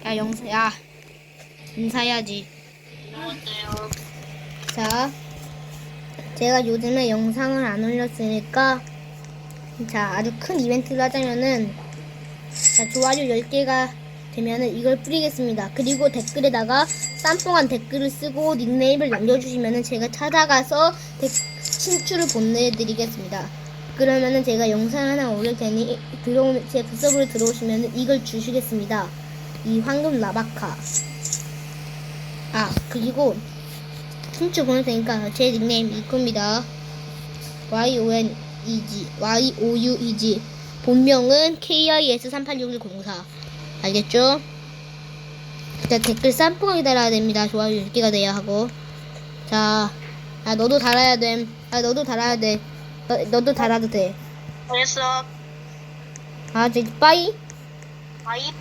야, 인사해야지. 안녕하세요. 자, 제가 요즘에 영상을 안 올렸으니까, 자, 아주 큰 이벤트를 하자면은, 자, 좋아요 10개가 되면은 이걸 뿌리겠습니다. 그리고 댓글에다가 쌈뽕한 댓글을 쓰고 닉네임을 남겨주시면은 제가 찾아가서 친추를 보내드리겠습니다. 그러면은 제가 영상 하나 올릴 테니, 제 부서으로 들어오시면은 이걸 주시겠습니다. 이 황금 라바카. 그리고, 친추 보낼 테니까 제 닉네임 이겁니다. YOUEG. 본명은 KIS386104. 알겠죠? 자, 댓글 쌈뽕하게 달아야 됩니다. 좋아요 10개가 돼야 하고. 자, 너도 달아야 돼. 너도 달아야 돼. 너도 달아도 돼. 그래서 이제 빠이. 아이